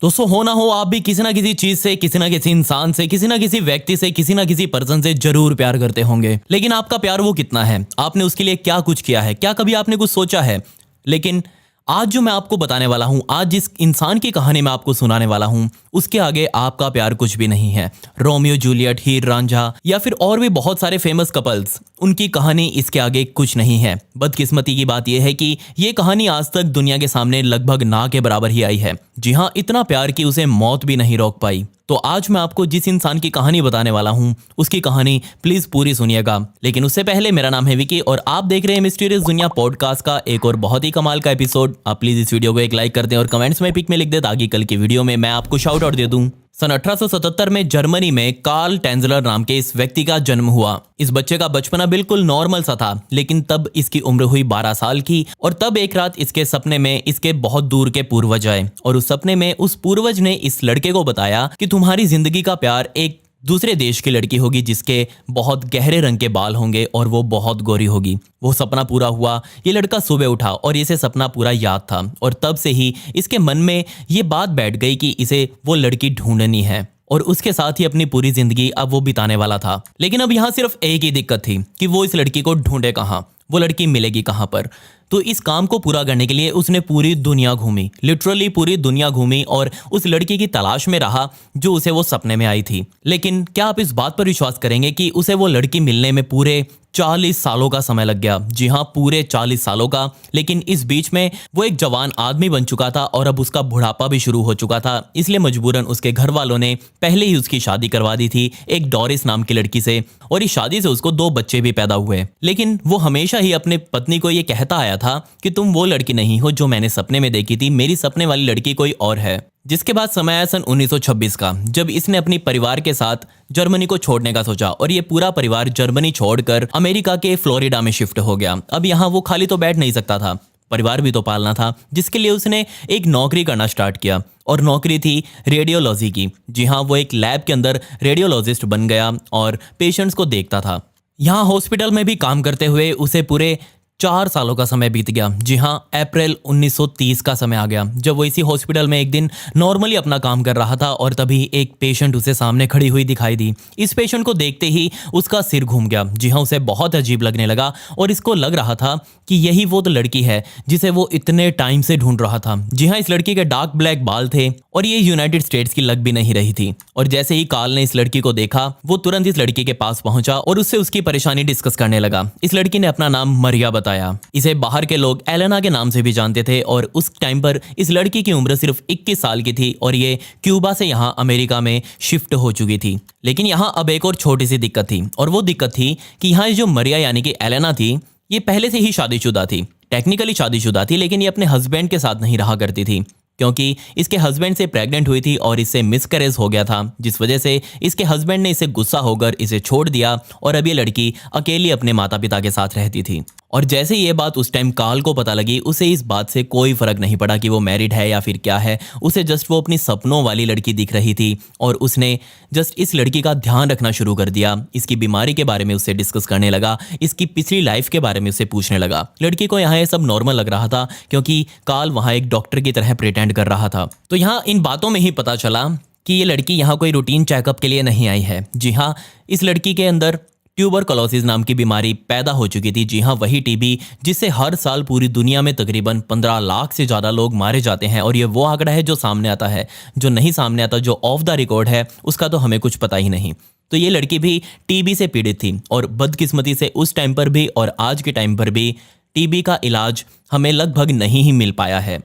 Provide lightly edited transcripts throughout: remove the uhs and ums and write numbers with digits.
दोस्तों, हो ना हो आप भी किसी ना किसी चीज से, किसी ना किसी इंसान से, किसी ना किसी व्यक्ति से, किसी ना किसी पर्सन से जरूर प्यार करते होंगे। लेकिन आपका प्यार वो कितना है? आपने उसके लिए क्या कुछ किया है? क्या कभी आपने कुछ सोचा है? लेकिन आज जो मैं आपको बताने वाला हूं, आज जिस इंसान की कहानी मैं आपको सुनाने वाला हूं, उसके आगे आपका प्यार कुछ भी नहीं है। रोमियो जूलियट, हीर रांझा या फिर और भी बहुत सारे फेमस कपल्स, उनकी कहानी इसके आगे कुछ नहीं है। बदकिस्मती की बात यह है कि ये कहानी आज तक दुनिया के सामने लगभग ना के बराबर ही आई है। जी हाँ, इतना प्यार कि उसे मौत भी नहीं रोक पाई। तो आज मैं आपको जिस इंसान की कहानी बताने वाला हूं, उसकी कहानी प्लीज पूरी सुनिएगा। लेकिन उससे पहले, मेरा नाम है विकी और आप देख रहे हैं मिस्टीरियस दुनिया पॉडकास्ट का एक और बहुत ही कमाल का एपिसोड। आप प्लीज इस वीडियो को एक लाइक कर दें और कमेंट्स में पिक में लिख दें ताकि कल की वीडियो में मैं आपको शाउट आउट दे दूं। सन 1877 में जर्मनी में कार्ल टेंजलर नाम के इस व्यक्ति का जन्म हुआ। इस बच्चे का बचपना बिल्कुल नॉर्मल सा था, लेकिन तब इसकी उम्र हुई 12 साल की और तब एक रात इसके सपने में इसके बहुत दूर के पूर्वज आए और उस सपने में उस पूर्वज ने इस लड़के को बताया कि तुम्हारी जिंदगी का प्यार एक दूसरे देश की लड़की होगी जिसके बहुत गहरे रंग के बाल होंगे और वो बहुत गोरी होगी। वो सपना पूरा हुआ। ये लड़का सुबह उठा और इसे सपना पूरा याद था और तब से ही इसके मन में ये बात बैठ गई कि इसे वो लड़की ढूंढनी है और उसके साथ ही अपनी पूरी जिंदगी अब वो बिताने वाला था। लेकिन अब यहाँ सिर्फ एक ही दिक्कत थी कि वो इस लड़की को ढूंढे कहाँ, वो लड़की मिलेगी कहाँ पर। तो इस काम को पूरा करने के लिए उसने पूरी दुनिया घूमी, लिटरली पूरी दुनिया घूमी और उस लड़की की तलाश में रहा जो उसे वो सपने में आई थी। लेकिन क्या आप इस बात पर विश्वास करेंगे कि उसे वो लड़की मिलने में पूरे 40 सालों का समय लग गया। जी हाँ, पूरे 40 सालों का। लेकिन इस बीच में वो एक जवान आदमी बन चुका था और अब उसका बुढ़ापा भी शुरू हो चुका था। इसलिए मजबूरन उसके घर वालों ने पहले ही उसकी शादी करवा दी थी एक डोरिस नाम की लड़की से और इस शादी से उसको 2 बच्चे भी पैदा हुए। लेकिन वो हमेशा ही अपने पत्नी को ये कहता आया था कि तुम वो लड़की नहीं हो जो मैंने सपने में देखी थी, मेरी सपने वाली लड़की कोई और है। जिसके बाद समय आया सन 1926 का, जब इसने अपनी परिवार के साथ जर्मनी को छोड़ने का सोचा और ये पूरा परिवार जर्मनी छोड़कर अमेरिका के फ्लोरिडा में शिफ्ट हो गया। अब यहाँ वो खाली तो बैठ नहीं सकता था, परिवार भी तो पालना था, जिसके लिए उसने एक नौकरी करना स्टार्ट किया और नौकरी थी रेडियोलॉजी की। जी हाँ, वो एक लैब के अंदर रेडियोलॉजिस्ट बन गया और पेशेंट्स को देखता था। यहाँ हॉस्पिटल में भी काम करते हुए उसे पूरे 4 सालों का समय बीत गया। जी हाँ, अप्रैल 1930 का समय आ गया जब वो इसी हॉस्पिटल में एक दिन नॉर्मली अपना काम कर रहा था और तभी एक पेशेंट उसे सामने खड़ी हुई दिखाई दी। इस पेशेंट को देखते ही उसका सिर घूम गया। जी हाँ, उसे बहुत अजीब लगने लगा और इसको लग रहा था कि यही वो तो लड़की है जिसे वो इतने टाइम से ढूंढ रहा था। जी हाँ, इस लड़की के डार्क ब्लैक बाल थे और ये यूनाइटेड स्टेट्स की लग भी नहीं रही थी। और जैसे ही कार्ल ने इस लड़की को देखा, वो तुरंत इस लड़की के पास पहुंचा और उससे उसकी परेशानी डिस्कस करने लगा। इस लड़की ने अपना नाम मरिया बताया। इसे बाहर के लोग एलेना के नाम से भी जानते थे और उस टाइम पर इस लड़की की उम्र सिर्फ 21 साल की थी और ये क्यूबा से यहाँ अमेरिका में शिफ्ट हो चुकी थी। लेकिन यहाँ अब एक और छोटी सी दिक्कत थी और वो दिक्कत थी कि यहाँ जो मरिया यानी कि एलेना थी, ये पहले से ही शादीशुदा थी। टेक्निकली शादीशुदा थी, लेकिन ये अपने हस्बैंड के साथ नहीं रहा करती थी क्योंकि इसके हस्बैंड से प्रेग्नेंट हुई थी और इससे मिसकैरेज हो गया था, जिस वजह से इसके हस्बैंड ने इसे गुस्सा होकर इसे छोड़ दिया और अब ये लड़की अकेली अपने माता पिता के साथ रहती थी। और जैसे ये बात उस टाइम कार्ल को पता लगी, उसे इस बात से कोई फर्क नहीं पड़ा कि वो मैरिड है या फिर क्या है। उसे जस्ट वो अपनी सपनों वाली लड़की दिख रही थी और उसने जस्ट इस लड़की का ध्यान रखना शुरू कर दिया। इसकी बीमारी के बारे में उससे डिस्कस करने लगा, इसकी पिछली लाइफ के बारे में उससे पूछने लगा। लड़की को यहाँ ये सब नॉर्मल लग रहा था क्योंकि कार्ल वहाँ एक डॉक्टर की तरह प्रिटेंड कर रहा था। तो यहाँ इन बातों में ही पता चला कि ये लड़की यहाँ कोई रूटीन चेकअप के लिए नहीं आई है। जी हाँ, इस लड़की के अंदर ट्यूबरकुलोसिस नाम की बीमारी पैदा हो चुकी थी। जी हाँ, वही टीबी जिससे हर साल पूरी दुनिया में तकरीबन 15 लाख से ज़्यादा लोग मारे जाते हैं। और ये वो आंकड़ा है जो सामने आता है, जो नहीं सामने आता, जो ऑफ द रिकॉर्ड है, उसका तो हमें कुछ पता ही नहीं। तो ये लड़की भी टीबी से पीड़ित थी और बदकिस्मती से उस टाइम पर भी और आज के टाइम पर भी टीबी का इलाज हमें लगभग नहीं ही मिल पाया है।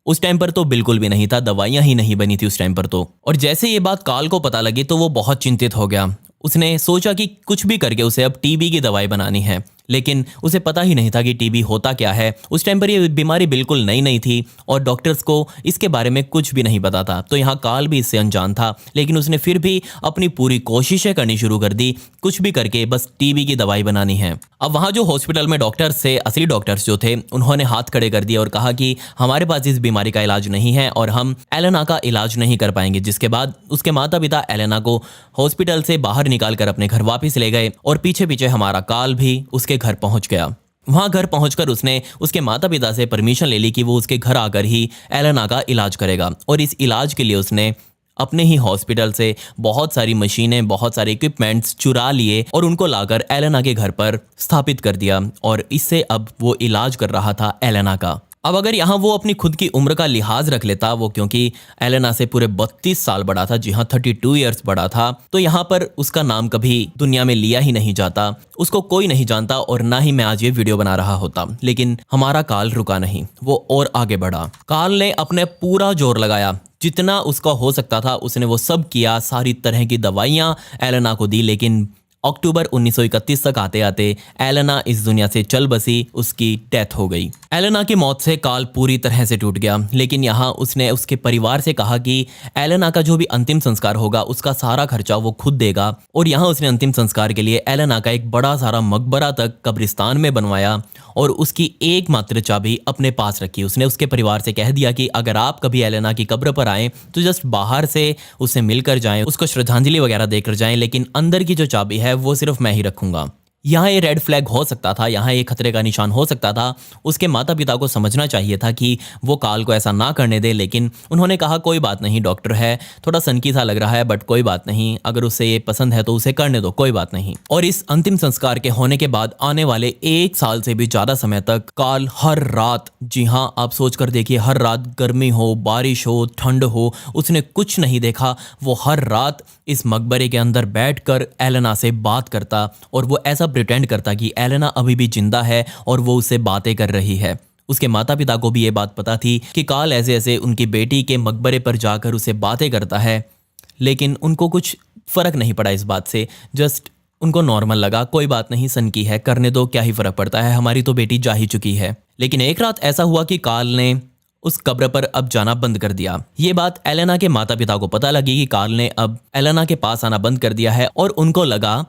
उस टाइम पर तो बिल्कुल भी नहीं था, दवाइयां ही नहीं बनी थी उस टाइम पर तो। और जैसे ये बात कार्ल को पता लगी तो वो बहुत चिंतित हो गया। उसने सोचा कि कुछ भी करके उसे अब टीबी की दवाई बनानी है, लेकिन उसे पता ही नहीं था कि टीबी होता क्या है। उस टाइम पर ये बीमारी बिल्कुल नई नहीं थी और डॉक्टर्स को इसके बारे में कुछ भी नहीं पता था। तो यहाँ कार्ल भी इससे अनजान था, लेकिन उसने फिर भी अपनी पूरी कोशिशें करनी शुरू कर दी, कुछ भी करके बस टीबी की दवाई बनानी है। अब वहाँ जो हॉस्पिटल में डॉक्टर्स थे, असली डॉक्टर्स जो थे, उन्होंने हाथ खड़े कर दिए और कहा कि हमारे पास इस बीमारी का इलाज नहीं है और हम एलेना का इलाज नहीं कर पाएंगे। जिसके बाद उसके माता पिता एलेना को हॉस्पिटल से बाहर निकाल कर अपने घर वापस ले गए और पीछे पीछे हमारा कार्ल भी उसके घर पहुंच गया। वहां घर पहुंचकर उसने उसके माता पिता से परमिशन ले ली कि वो उसके घर आकर ही एलेना का इलाज करेगा। और इस इलाज के लिए उसने अपने ही हॉस्पिटल से बहुत सारी मशीनें, बहुत सारे इक्विपमेंट्स चुरा लिए और उनको लाकर एलेना के घर पर स्थापित कर दिया। और इससे अब वो इलाज कर रहा था एलेना का। अब अगर यहाँ वो अपनी खुद की उम्र का लिहाज रख लेता, वो क्योंकि एलेना से पूरे 32 साल बड़ा था, जी हाँ 32 ईयर्स बड़ा था, तो यहाँ पर उसका नाम कभी दुनिया में लिया ही नहीं जाता, उसको कोई नहीं जानता और ना ही मैं आज ये वीडियो बना रहा होता। लेकिन हमारा काल रुका नहीं, वो और आगे बढ़ा। काल ने अपने पूरा जोर लगाया, जितना उसका हो सकता था उसने वो सब किया, सारी तरह की दवाइयाँ एलेना को दी। लेकिन अक्टूबर 1931 तक आते आते एलेना इस दुनिया से चल बसी, उसकी डेथ हो गई। एलेना की मौत से काल पूरी तरह से टूट गया। लेकिन यहाँ उसने उसके परिवार से कहा कि एलेना का जो भी अंतिम संस्कार होगा उसका सारा खर्चा वो खुद देगा। और यहाँ उसने अंतिम संस्कार के लिए एलेना का एक बड़ा सारा मकबरा तक कब्रिस्तान में बनवाया और उसकी एकमात्र चाबी अपने पास रखी। उसने उसके परिवार से कह दिया कि अगर आप कभी एलेना की कब्र पर आएँ तो जस्ट बाहर से उससे मिलकर जाएं, उसको श्रद्धांजलि वगैरह देकर जाएं, लेकिन अंदर की जो चाबी है वो सिर्फ मैं ही रखूंगा। यहाँ ये रेड फ्लैग हो सकता था, यहाँ ये खतरे का निशान हो सकता था। उसके माता पिता को समझना चाहिए था कि वो काल को ऐसा ना करने दे, लेकिन उन्होंने कहा कोई बात नहीं, डॉक्टर है, थोड़ा सनकी सा लग रहा है, बट कोई बात नहीं, अगर उसे ये पसंद है तो उसे करने दो, कोई बात नहीं। और इस अंतिम संस्कार के होने के बाद आने वाले 1 साल से भी ज़्यादा समय तक काल हर रात, जी हाँ आप सोच कर देखिए, हर रात गर्मी हो, बारिश हो, ठंड हो, उसने कुछ नहीं देखा। वो हर रात इस मकबरे के अंदर बैठकर एलेना से बात करता और वो ऐसा प्रिटेंड करता कि एलेना अभी भी जिंदा है और वो उससे बातें कर रही है। उसके माता पिता को भी ये बात पता थी कि काल ऐसे ऐसे उनकी बेटी के मकबरे पर जाकर उसे बातें करता है, लेकिन उनको कुछ फ़र्क नहीं पड़ा इस बात से। जस्ट उनको नॉर्मल लगा, कोई बात नहीं, सन की है, करने दो, क्या ही फ़र्क पड़ता है, हमारी तो बेटी जा ही चुकी है। लेकिन एक रात ऐसा हुआ कि काल ने उस कब्र पर अब जाना बंद कर दिया। ये बात एलेना के माता पिता को पता लगी कि काल ने अब एलेना के पास आना बंद कर दिया है और उनको लगा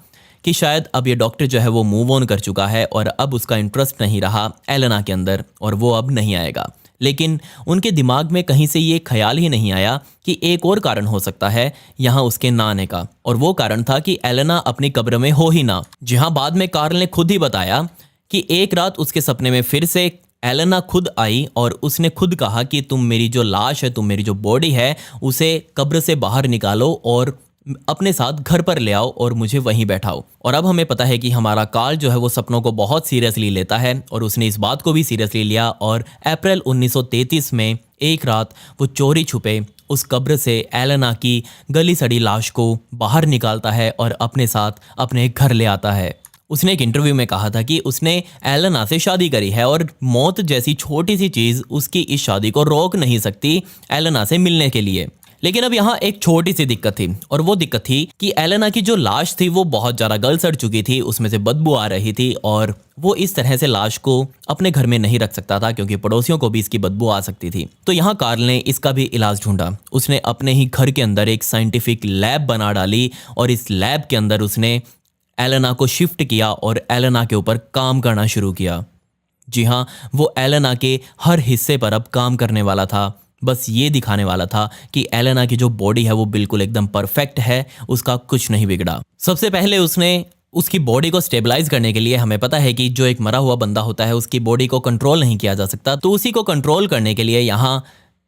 कि शायद अब ये डॉक्टर जो है वो मूव ऑन कर चुका है और अब उसका इंटरेस्ट नहीं रहा एलेना के अंदर और वो अब नहीं आएगा। लेकिन उनके दिमाग में कहीं से ये ख्याल ही नहीं आया कि एक और कारण हो सकता है यहाँ उसके ना आने का, और वो कारण था कि एलेना अपनी कब्र में हो ही ना। जहाँ बाद में कार्ल ने खुद ही बताया कि एक रात उसके सपने में फिर से एलेना खुद आई और उसने खुद कहा कि तुम मेरी जो लाश है, तुम मेरी जो बॉडी है, उसे कब्र से बाहर निकालो और अपने साथ घर पर ले आओ और मुझे वहीं बैठाओ। और अब हमें पता है कि हमारा काल जो है वो सपनों को बहुत सीरियसली लेता है और उसने इस बात को भी सीरियसली लिया और अप्रैल 1933 में एक रात वो चोरी छुपे उस कब्र से एलेना की गली सड़ी लाश को बाहर निकालता है और अपने साथ अपने घर ले आता है। उसने एक इंटरव्यू में कहा था कि उसने एलेना से शादी करी है और मौत जैसी छोटी सी चीज़ उसकी इस शादी को रोक नहीं सकती एलेना से मिलने के लिए। लेकिन अब यहाँ एक छोटी सी दिक्कत थी और वो दिक्कत थी कि एलेना की जो लाश थी वो बहुत ज़्यादा गल सड़ चुकी थी, उसमें से बदबू आ रही थी और वो इस तरह से लाश को अपने घर में नहीं रख सकता था क्योंकि पड़ोसियों को भी इसकी बदबू आ सकती थी। तो यहाँ कार्ल ने इसका भी इलाज ढूंढा। उसने अपने ही घर के अंदर एक साइंटिफिक लैब बना डाली और इस लैब के अंदर उसने एलेना को शिफ्ट किया और एलेना के ऊपर काम करना शुरू किया। जी हाँ, वो एलेना के हर हिस्से पर अब काम करने वाला था। बस ये दिखाने वाला था कि एलेना की जो बॉडी है वो बिल्कुल एकदम परफेक्ट है, उसका कुछ नहीं बिगड़ा। सबसे पहले उसने उसकी बॉडी को स्टेबलाइज करने के लिए, हमें पता है कि जो एक मरा हुआ बंदा होता है उसकी बॉडी को कंट्रोल नहीं किया जा सकता, तो उसी को कंट्रोल करने के लिए यहाँ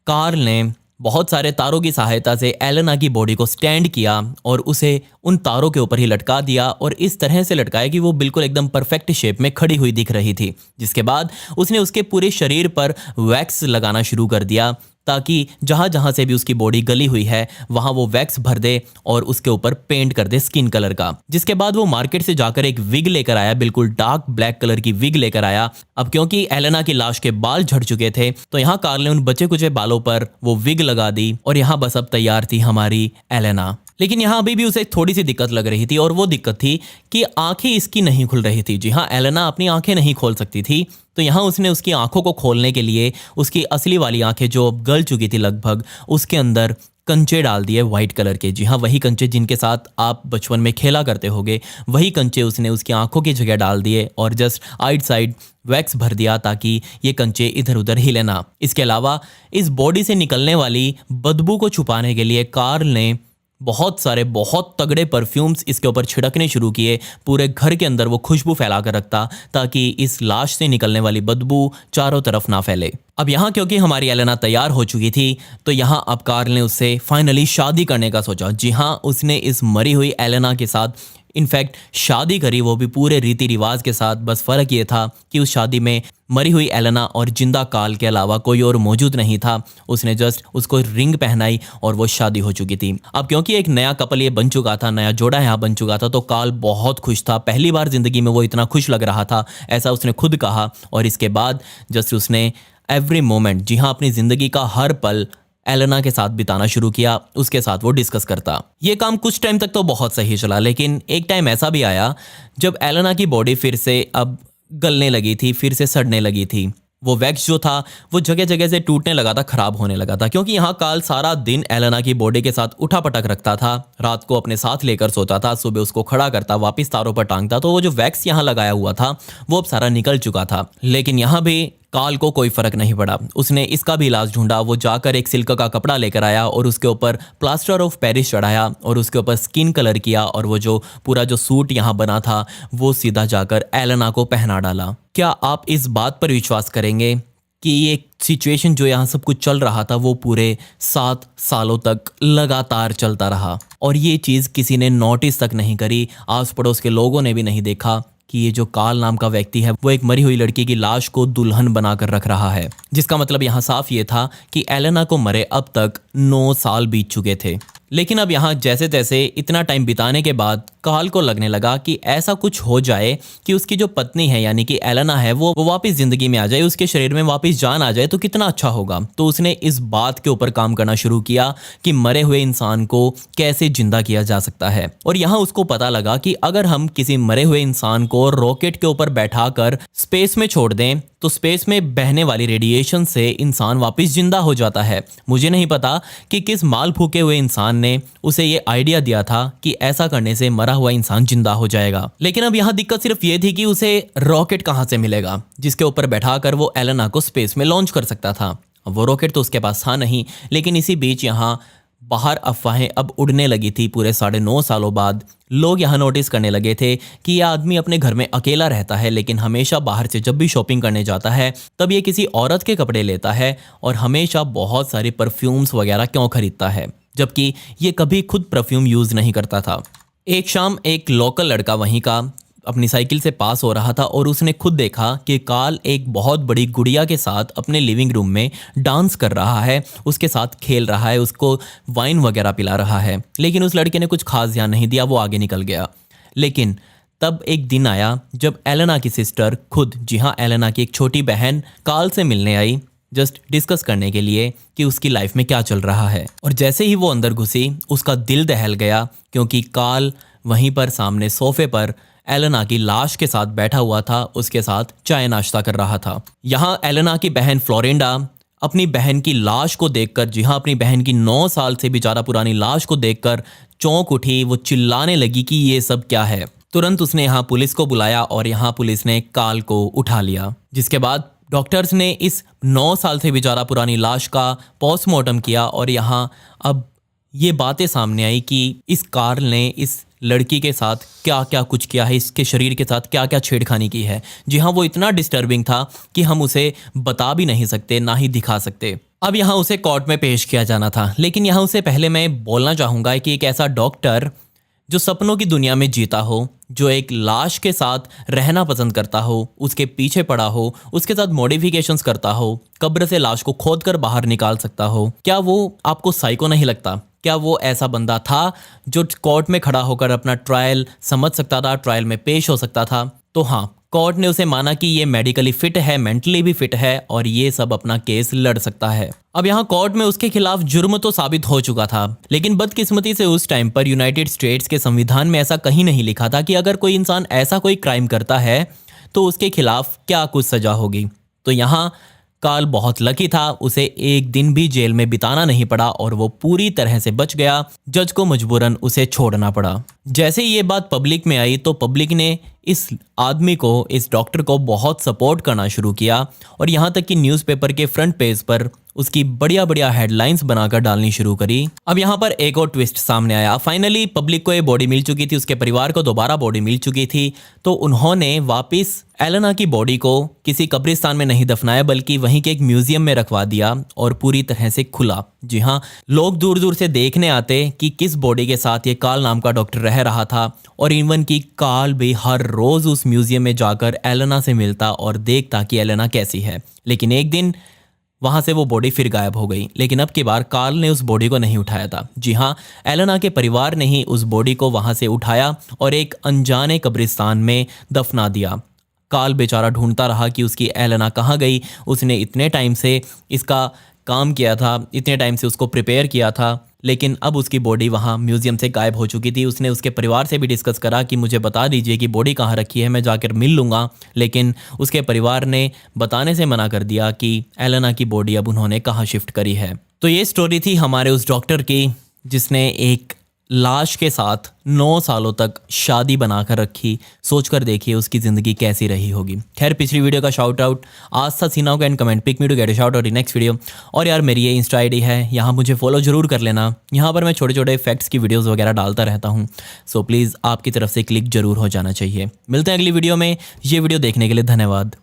कार्ल ने बहुत सारे तारों की सहायता से एलेना की बॉडी को स्टैंड किया और उसे उन तारों के ऊपर ही लटका दिया और इस तरह से लटकाया कि वो बिल्कुल एकदम परफेक्ट शेप में खड़ी हुई दिख रही थी। जिसके बाद उसने उसके पूरे शरीर पर वैक्स लगाना शुरू कर दिया ताकि जहाँ जहाँ से भी उसकी बॉडी गली हुई है वहाँ वो वैक्स भर दे और उसके ऊपर पेंट कर दे स्किन कलर का। जिसके बाद वो मार्केट से जाकर एक विग लेकर आया, बिल्कुल डार्क ब्लैक कलर की विग लेकर आया। अब क्योंकि एलेना की लाश के बाल झड़ चुके थे तो यहाँ कार्ल ने उन बचे कुचे बालों पर वो विग लगा दी और यहाँ बस अब तैयार थी हमारी एलेना। लेकिन यहाँ अभी भी उसे थोड़ी सी दिक्कत लग रही थी और वो दिक्कत थी कि आंखें इसकी नहीं खुल रही थी। जी हाँ, एलेना अपनी आंखें नहीं खोल सकती थी, तो यहाँ उसने उसकी आंखों को खोलने के लिए उसकी असली वाली आंखें जो अब गल चुकी थी लगभग, उसके अंदर कंचे डाल दिए वाइट कलर के। जी हाँ, वही कंचे जिनके साथ आप बचपन में खेला करते होगे, वही कंचे उसने उसकी आंखों की जगह डाल दिए और जस्ट आइट साइड वैक्स भर दिया ताकि ये कंचे इधर उधर हिले ना। इसके अलावा इस बॉडी से निकलने वाली बदबू को छुपाने के लिए कार्ल ने बहुत सारे बहुत तगड़े परफ्यूम्स इसके ऊपर छिड़कने शुरू किए। पूरे घर के अंदर वो खुशबू फैला कर रखता ताकि इस लाश से निकलने वाली बदबू चारों तरफ ना फैले। अब यहाँ क्योंकि हमारी एलेना तैयार हो चुकी थी तो यहाँ अब कार्ल ने उससे फाइनली शादी करने का सोचा। जी हाँ, उसने इस मरी हुई एलेना के साथ इनफैक्ट शादी करी, वो भी पूरे रीति रिवाज के साथ। बस फ़र्क ये था कि उस शादी में मरी हुई एलेना और जिंदा कार्ल के अलावा कोई और मौजूद नहीं था। उसने जस्ट उसको रिंग पहनाई और वो शादी हो चुकी थी। अब क्योंकि एक नया कपल ये बन चुका था, नया जोड़ा यहाँ बन चुका था, तो कार्ल बहुत खुश था। पहली बार ज़िंदगी में वो इतना खुश लग रहा था, ऐसा उसने खुद कहा। और इसके बाद जस्ट उसने एवरी मोमेंट, जी हाँ, अपनी ज़िंदगी का हर पल एलेना के साथ बिताना शुरू किया। उसके साथ वो डिस्कस करता। ये काम कुछ टाइम तक तो बहुत सही चला, लेकिन एक टाइम ऐसा भी आया जब एलेना की बॉडी फिर से अब गलने लगी थी, फिर से सड़ने लगी थी। वो वैक्स जो था वो जगह जगह से टूटने लगा था, खराब होने लगा था। क्योंकि यहाँ कार्ल सारा दिन एलेना की बॉडी के साथ उठा पटक रखता था, रात को अपने साथ लेकर सोता था, सुबह उसको खड़ा करता, वापस तारों पर टांगता। तो वो जो वैक्स यहाँ लगाया हुआ था वो अब सारा निकल चुका था। लेकिन यहाँ भी कार्ल को कोई फर्क नहीं पड़ा। उसने इसका भी इलाज ढूंढा। वो जाकर एक सिल्क का कपड़ा लेकर आया और उसके ऊपर प्लास्टर ऑफ पेरिस चढ़ाया और उसके ऊपर स्किन कलर किया और वो जो पूरा जो सूट यहाँ बना था वो सीधा जाकर एलेना को पहना डाला। क्या आप इस बात पर विश्वास करेंगे कि ये सिचुएशन जो यहाँ सब कुछ चल रहा था वो पूरे 7 सालों तक लगातार चलता रहा और ये चीज़ किसी ने नोटिस तक नहीं करी। आस पड़ोस के लोगों ने भी नहीं देखा कि ये जो कार्ल नाम का व्यक्ति है वो एक मरी हुई लड़की की लाश को दुल्हन बनाकर रख रहा है। जिसका मतलब यहाँ साफ ये था कि एलेना को मरे अब तक 9 साल बीत चुके थे। लेकिन अब यहाँ जैसे तैसे इतना टाइम बिताने के बाद कार्ल को लगने लगा कि ऐसा कुछ हो जाए कि उसकी जो पत्नी है यानी कि एलेना है वो वापस जिंदगी में आ जाए, उसके शरीर में वापस जान आ जाए तो कितना अच्छा होगा। तो उसने इस बात के ऊपर काम करना शुरू किया कि मरे हुए इंसान को कैसे जिंदा किया जा सकता है। और यहाँ उसको पता लगा कि अगर हम किसी मरे हुए इंसान को रॉकेट के ऊपर बैठाकर स्पेस में छोड़ दें तो स्पेस में बहने वाली रेडिएशन से इंसान वापस जिंदा हो जाता है। मुझे नहीं पता कि किस माल फूके हुए इंसान ने उसे ये आइडिया दिया था कि ऐसा करने से मरा हुआ इंसान जिंदा हो जाएगा। लेकिन अब यहाँ दिक्कत सिर्फ ये थी कि उसे रॉकेट कहाँ से मिलेगा जिसके ऊपर बैठाकर वो एलेना को स्पेस में लॉन्च कर सकता था। वो रॉकेट तो उसके पास था नहीं। लेकिन इसी बीच यहाँ बाहर अफवाहें अब उड़ने लगी थी। पूरे 9.5 सालों बाद लोग यहाँ नोटिस करने लगे थे कि यह आदमी अपने घर में अकेला रहता है, लेकिन हमेशा बाहर से जब भी शॉपिंग करने जाता है तब ये किसी औरत के कपड़े लेता है और हमेशा बहुत सारी परफ्यूम्स वगैरह क्यों खरीदता है, जबकि ये कभी खुद परफ्यूम यूज़ नहीं करता था। एक शाम एक लोकल लड़का वहीं का अपनी साइकिल से पास हो रहा था और उसने खुद देखा कि कार्ल एक बहुत बड़ी गुड़िया के साथ अपने लिविंग रूम में डांस कर रहा है, उसके साथ खेल रहा है, उसको वाइन वगैरह पिला रहा है। लेकिन उस लड़के ने कुछ खास ध्यान नहीं दिया, वो आगे निकल गया। लेकिन तब एक दिन आया जब एलेना की सिस्टर खुद, जी हाँ, एलेना की एक छोटी बहन कार्ल से मिलने आई, जस्ट डिस्कस करने के लिए कि उसकी लाइफ में क्या चल रहा है। और जैसे ही वो अंदर घुसी उसका दिल दहल गया क्योंकि कार्ल वहीं पर सामने सोफे पर एलेना की लाश के साथ बैठा हुआ था, उसके साथ चाय नाश्ता कर रहा था। यहाँ एलेना की बहन फ्लोरिंडा अपनी बहन की लाश को देखकर, जी हाँ, अपनी बहन की 9 साल से भी ज़्यादा पुरानी लाश को देखकर चौंक उठी। वो चिल्लाने लगी कि ये सब क्या है। तुरंत उसने यहाँ पुलिस को बुलाया और यहाँ पुलिस ने कार्ल को उठा लिया। जिसके बाद डॉक्टर्स ने इस 9 साल से भी ज़्यादा पुरानी लाश का पोस्टमार्टम किया और यहाँ अब ये बातें सामने आई कि इस कार्ल ने इस लड़की के साथ क्या क्या कुछ किया है, इसके शरीर के साथ क्या क्या छेड़खानी की है। जी हाँ, वो इतना डिस्टर्बिंग था कि हम उसे बता भी नहीं सकते, ना ही दिखा सकते। अब यहाँ उसे कोर्ट में पेश किया जाना था। लेकिन यहाँ उसे पहले मैं बोलना चाहूँगा कि एक ऐसा डॉक्टर जो सपनों की दुनिया में जीता हो, जो एक लाश के साथ रहना पसंद करता हो, उसके पीछे पड़ा हो, उसके साथ मॉडिफिकेशंस करता हो, कब्र से लाश को खोद कर बाहर निकाल सकता हो, क्या वो आपको साइको नहीं लगता? क्या वो ऐसा बंदा था जो कोर्ट में खड़ा होकर अपना ट्रायल समझ सकता था, ट्रायल में पेश हो सकता था? तो हाँ, कोर्ट ने उसे माना कि ये मेडिकली फिट है, मेंटली भी फिट है और ये सब अपना केस लड़ सकता है। अब यहाँ कोर्ट में उसके खिलाफ जुर्म तो साबित हो चुका था, लेकिन बदकिस्मती से उस टाइम पर यूनाइटेड स्टेट्स के संविधान में ऐसा कहीं नहीं लिखा था कि अगर कोई इंसान ऐसा कोई क्राइम करता है तो उसके खिलाफ क्या कुछ सजा होगी। तो यहाँ कार्ल बहुत लकी था, उसे एक दिन भी जेल में बिताना नहीं पड़ा और वो पूरी तरह से बच गया। जज को मजबूरन उसे छोड़ना पड़ा। जैसे ही ये बात पब्लिक में आई तो पब्लिक ने इस आदमी को, इस डॉक्टर को बहुत सपोर्ट करना शुरू किया और यहाँ तक कि न्यूज़पेपर के फ्रंट पेज पर उसकी बढ़िया बढ़िया हेडलाइंस बनाकर डालनी शुरू करी। अब यहाँ पर एक और ट्विस्ट सामने आया। फाइनली पब्लिक को ये बॉडी मिल चुकी थी, उसके परिवार को दोबारा बॉडी मिल चुकी थी, तो उन्होंने वापस एलेना की बॉडी को किसी कब्रिस्तान में नहीं दफनाया बल्कि वहीं के एक म्यूजियम में रखवा दिया और पूरी तरह से खुला। जी हाँ, लोग दूर दूर से देखने आते कि किस बॉडी के साथ ये कार्ल नाम का डॉक्टर रह रहा था और इवन की कार्ल भी हर रोज उस म्यूजियम में जाकर एलेना से मिलता और देखता कि एलेना कैसी है। लेकिन एक दिन वहां से वो बॉडी फिर गायब हो गई, लेकिन अब की बार कार्ल ने उस बॉडी को नहीं उठाया था। जी हाँ, एलेना के परिवार ने ही उस बॉडी को वहां से उठाया और एक अनजाने कब्रिस्तान में दफना दिया। कार्ल बेचारा ढूंढता रहा कि उसकी एलेना कहाँ गई। उसने इतने टाइम से इसका काम किया था, इतने टाइम से उसको प्रिपेयर किया था, लेकिन अब उसकी बॉडी वहाँ म्यूज़ियम से गायब हो चुकी थी। उसने उसके परिवार से भी डिस्कस करा कि मुझे बता दीजिए कि बॉडी कहाँ रखी है, मैं जाकर मिल लूँगा, लेकिन उसके परिवार ने बताने से मना कर दिया कि एलेना की बॉडी अब उन्होंने कहाँ शिफ्ट करी है। तो ये स्टोरी थी हमारे उस डॉक्टर की जिसने एक लाश के साथ 9 सालों तक शादी बनाकर रखी। सोचकर देखिए उसकी ज़िंदगी कैसी रही होगी। खैर, पिछली वीडियो का शाउट आउट आज था सीना का and comment pick me to get a shout out in next video. और यार, मेरी ये इंस्टा आईडी है, यहाँ मुझे फॉलो जरूर कर लेना। यहाँ पर मैं छोटे छोटे फैक्ट्स की वीडियोज़ वगैरह डालता रहता हूँ, सो प्लीज़ आपकी तरफ से क्लिक जरूर हो जाना चाहिए। मिलते हैं अगली वीडियो में। ये वीडियो देखने के लिए धन्यवाद।